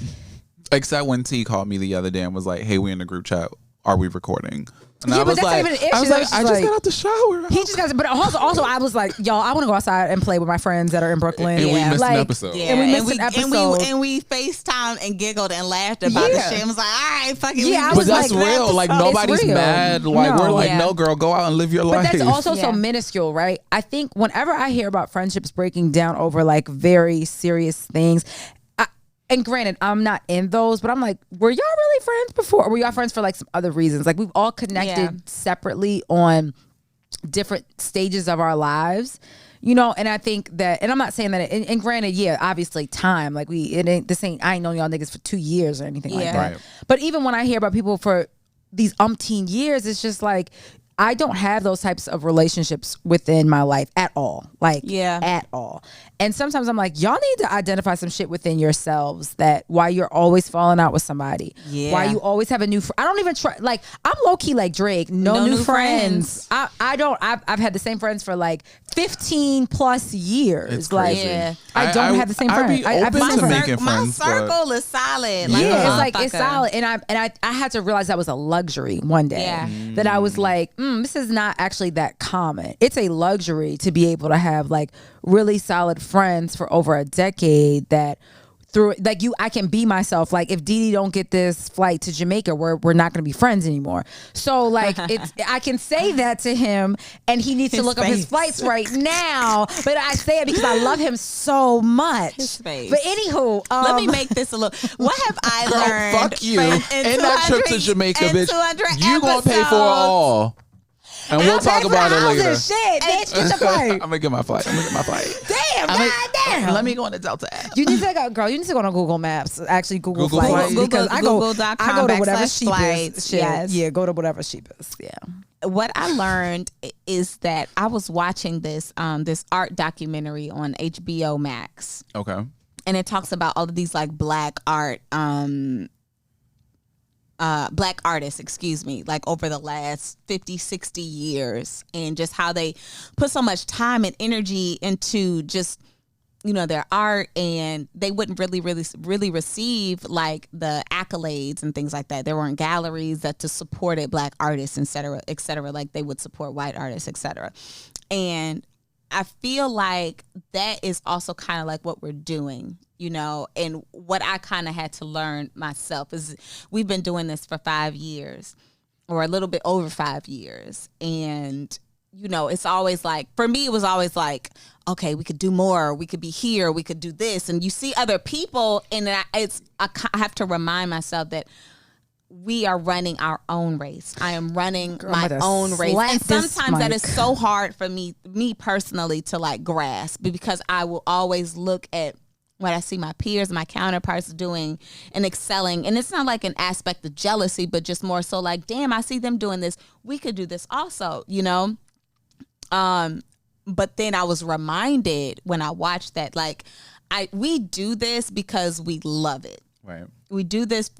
Except when T called me the other day and was like, "Hey, we in the group chat. Are we recording?" And Yeah, I was but that's like, not even an issue. I was That's like, just I just like- got out the shower. He just got, but also I was like, y'all, I want to go outside and play with my friends that are in Brooklyn. And we missed like, an episode. And we missed an episode. And we FaceTime and giggled and laughed about the shit. And was like, all right, fucking. Yeah, I But was that's like, real. Like, it's nobody's real. mad. Like, No. we're like, Yeah. no, girl, go out and live your But life. that's also so minuscule, right? I think whenever I hear about friendships breaking down over like very serious things, and granted, I'm not in those, but I'm like, were y'all really friends before? Or were y'all friends for like some other reasons? Like, we've all connected separately on different stages of our lives, you know. And I think that, and I'm not saying that, and granted, yeah, obviously time, like I ain't known y'all niggas for 2 years or anything like that. Right. But even when I hear about people for these umpteen years, it's just like, I don't have those types of relationships within my life at all. Like, at all. And sometimes I'm like, y'all need to identify some shit within yourselves that why you're always falling out with somebody. Yeah. Why you always have a new I don't even try. Like, I'm low key like Drake. No new friends. I've had the same friends for like 15 plus years. It's like, crazy. I don't have the same friends. I'd be open to making My friends. circle is solid. Like, Yeah, it's like, it's motherfucker. solid. And I had to realize that was a luxury one day. Yeah. That I was like, this is not actually that common. It's a luxury to be able to have like really solid friends for over a decade that through like I can be myself. Like, if Dee don't get this flight to Jamaica, we're not gonna be friends anymore. So like I can say that to him, and he needs to look up his flights right now. But I say it because I love him so much. His face. But anywho, let me make this a little. What have I Girl, learned? fuck you. In And that trip to 200 Jamaica, and bitch. 200 You gonna pay for it episodes. all. And we'll talk about it later. Shit, bitch, get your flight. I'm gonna get my flight. Damn, goddamn. Let me go on the Delta app. You need to go, girl. You need to go on Google Maps. Actually, Google Google Flights, Flights. because I go to whatever Google.com/flights. cheapest. Shit. Yes. Yeah, go to whatever cheapest. Yeah. What I learned is that I was watching this art documentary on HBO Max, Okay. and it talks about all of these like black artists, excuse me, like over the last 50, 60 years, and just how they put so much time and energy into just, you know, their art, and they wouldn't really receive like the accolades and things like that. There weren't galleries that just supported black artists, et cetera, like they would support white artists, et cetera. And I feel like that is also kind of like what we're doing, you know, and what I kind of had to learn myself is we've been doing this for 5 years or a little bit over 5 years. And, you know, it's always like, for me, it was always like, okay, we could do more. We could be here. We could do this. And you see other people, and I have to remind myself that we are running our own race. I am running my own race. And sometimes that is so hard for me personally to like grasp, because I will always look at what I see my peers, my counterparts doing and excelling. And it's not like an aspect of jealousy, but just more so like, damn, I see them doing this. We could do this also, you know? But then I was reminded when I watched that, like, we do this because we love it. Right. We do this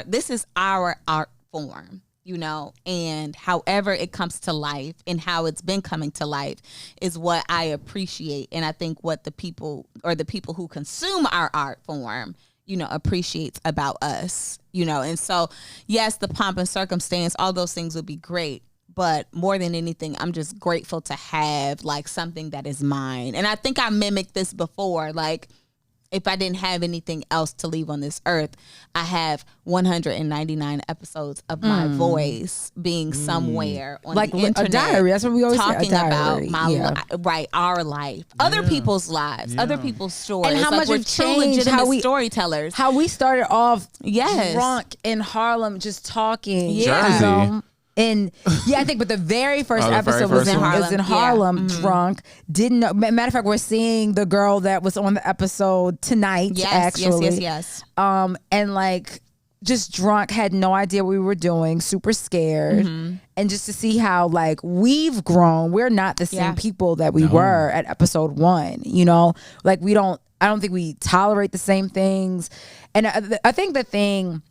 this is our art form, you know, and however it comes to life and how it's been coming to life is what I appreciate. And I think what the people who consume our art form, you know, appreciates about us, you know. And so, yes, the pomp and circumstance, all those things would be great. But more than anything, I'm just grateful to have like something that is mine. And I think I mimicked this before, like, if I didn't have anything else to leave on this earth, I have 199 episodes of my voice being somewhere on Like the internet, a diary. That's what we always say, a talking diary. about our life, other people's lives, other people's stories, And how like much we're we've true changed, legitimate storytellers. How we started off Yes. drunk in Harlem just talking. Yeah. You know? And yeah, I think, but the very first Oh, the very episode was first in one? Harlem, Yeah. drunk. Didn't know. Matter of fact, we're seeing the girl that was on the episode tonight. Yes, actually, yes. and like just drunk, had no idea what we were doing, super scared, and just to see how like we've grown. We're not the same people that we were at episode 1. You know, like I don't think we tolerate the same things, and I think the thing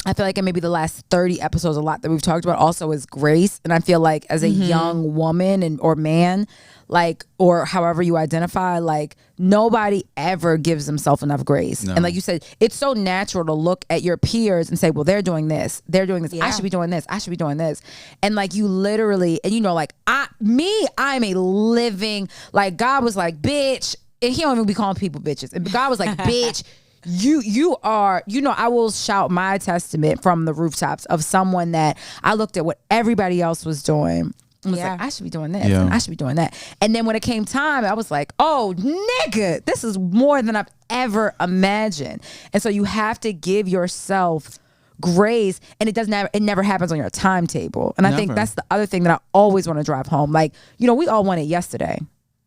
I feel like in maybe the last 30 episodes, a lot that we've talked about also is grace. And I feel like as a young woman or man, like, or however you identify, like nobody ever gives themselves enough grace. No. And like you said, it's so natural to look at your peers and say, well, they're doing this. They're doing this. I should be doing this. I should be doing this. And like you literally, and you know, like I'm a living, like God was like, bitch. And he don't even be calling people bitches. And God was like, bitch. You are, you know, I will shout my testament from the rooftops of someone that I looked at what everybody else was doing and was like, I should be doing this and I should be doing that. And then when it came time, I was like, oh, nigga, this is more than I've ever imagined. And so you have to give yourself grace, and it never happens on your timetable. And I think that's the other thing that I always want to drive home. Like, you know, we all want it yesterday.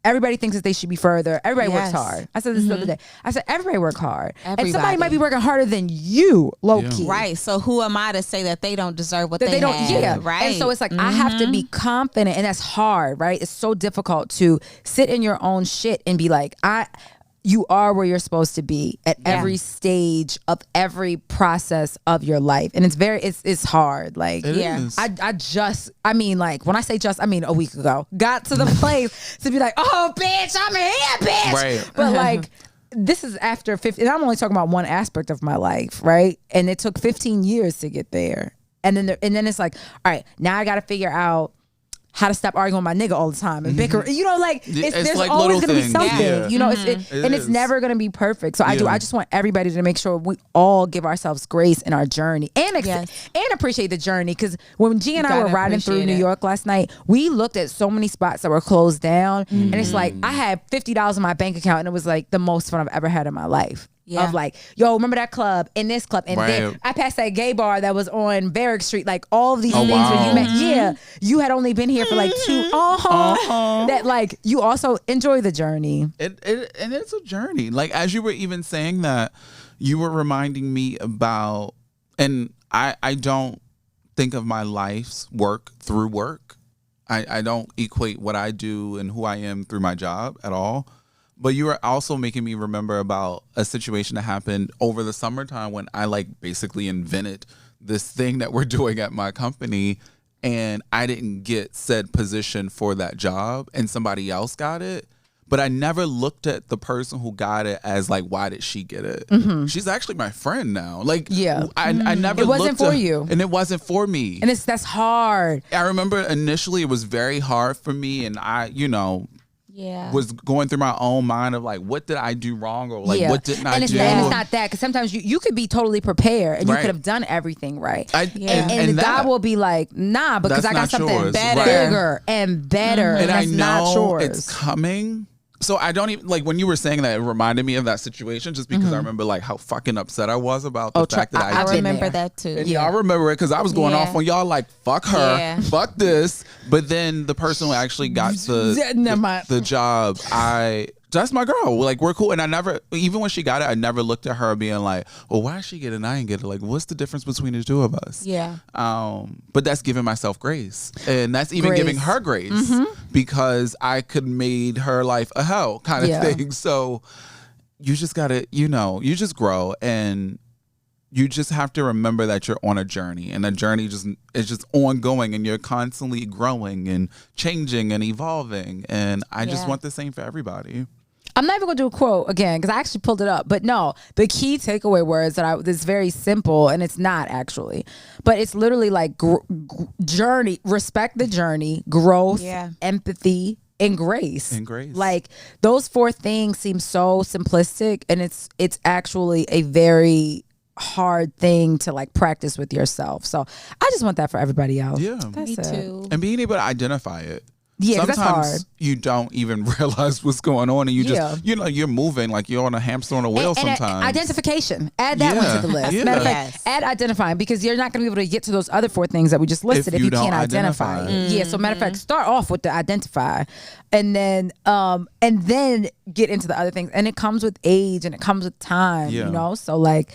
Everybody thinks that they should be further. Everybody works hard. I said this the other day. I said, everybody work hard. And somebody might be working harder than you, low key. Right. So who am I to say that they don't deserve what they don't have? Yeah. Right. And so it's like, I have to be confident, and that's hard, right? It's so difficult to sit in your own shit and be like, you are where you're supposed to be at every stage of every process of your life. And it's hard. Like, It is. I mean, like, when I say just, I mean a week ago, got to the place to be like, oh, bitch, I'm here, bitch. Right. But like, this is after 15, and I'm only talking about one aspect of my life, right? And it took 15 years to get there. And then it's like, all right, now I got to figure out how to stop arguing with my nigga all the time and bicker. You know, like there's like always little gonna be things. something. Yeah. You know, it's never gonna be perfect. So I just want everybody to make sure we all give ourselves grace in our journey and appreciate the journey. Because when G and I were riding through New York last night, we looked at so many spots that were closed down, and it's like I had $50 in my bank account, and it was like the most fun I've ever had in my life. Yeah. Of like, yo, remember that club and this club, and then I passed that gay bar that was on Barrack Street, like all of these things where you met. You had only been here for like 2. That like you also enjoy the journey. And it's a journey. Like as you were even saying that, you were reminding me about, and I don't think of my life's work through work. I don't equate what I do and who I am through my job at all. But you were also making me remember about a situation that happened over the summertime when I like basically invented this thing that we're doing at my company, and I didn't get said position for that job and somebody else got it. But I never looked at the person who got it as like, why did she get it? She's actually my friend now. Like, I never. It wasn't for you, and it wasn't for me. And that's hard. I remember initially it was very hard for me, and I, was going through my own mind of like, what did I do wrong, or like what didn't I do? And it's not that, because sometimes you could be totally prepared and you could have done everything right. And God will be like, nah, because I got something bigger and better, and I that's not know yours. it's coming. So I don't even, like, when you were saying that, it reminded me of that situation just because I remember like how fucking upset I was about the fact that I remember that too. And I remember it because I was going off on y'all like, fuck her, fuck this. But then the person who actually got the job, that's my girl. Like, we're cool. And I never, even when she got it, I never looked at her being like, well, why did she get it and I didn't get it? Like, what's the difference between the two of us? Yeah. But that's giving myself grace. And that's even giving her grace because I could made her life a hell kind of thing. So you just gotta, you just grow, and you just have to remember that you're on a journey, and the journey is just ongoing, and you're constantly growing and changing and evolving. And I just want the same for everybody. I'm not even gonna do a quote again because I actually pulled it up, but no, the key takeaway words that's very simple, and it's not actually, but it's literally like journey, respect the journey, growth, empathy, and grace. Like those 4 things seem so simplistic, and it's actually a very hard thing to like practice with yourself. So I just want that for everybody else. Yeah, me too. And being able to identify it. Yeah, sometimes that's hard. You don't even realize what's going on, and you just, you're moving like you're on a hamster on a wheel sometimes. Identification. Add that one to the list. Matter of fact, add identifying, because you're not going to be able to get to those other 4 things that we just listed if you can't identify. Yeah, so matter of fact, start off with the identify, and then get into the other things. And it comes with age, and it comes with time, so like,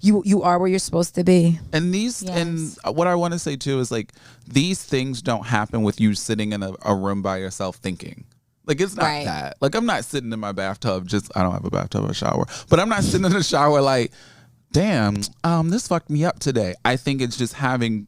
you are where you're supposed to be. And and what I want to say too is like, these things don't happen with you sitting in a room by yourself thinking. Like, it's not that. Like, I'm not sitting in my bathtub, I don't have a bathtub or a shower, but I'm not sitting in the shower like damn, this fucked me up today. I think it's just having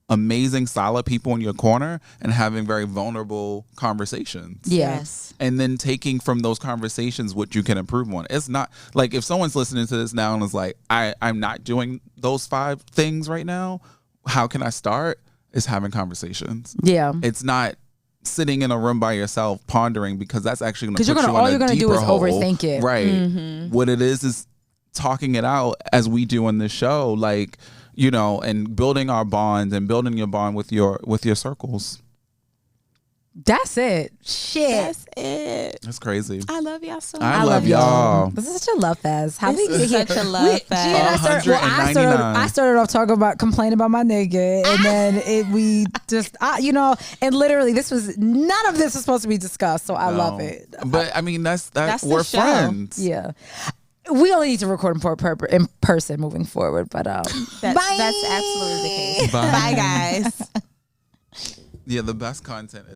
amazing, solid people in your corner and having very vulnerable conversations. Yes. And then taking from those conversations what you can improve on. It's not like if someone's listening to this now and is like, I'm not doing those 5 things right now. How can I start? Is having conversations. Yeah. It's not sitting in a room by yourself pondering, because that's actually going to put you all in you're a gonna do deeper is hole. overthink it. Right. What it is talking it out as we do in this show, like, you know, and building our bonds and building your bond with your circles. That's it. Shit. That's it. That's crazy. I love y'all so much. I love y'all. This is such a love fest. How This we is get such here? a love fest. I started off talking about complaining about my nigga, and then we just, and literally none of this was supposed to be discussed. So I love it. But I mean, that's the we're show. friends. Yeah. We only need to record in person moving forward, but That's absolutely the case. Bye. Bye guys. Yeah, the best content is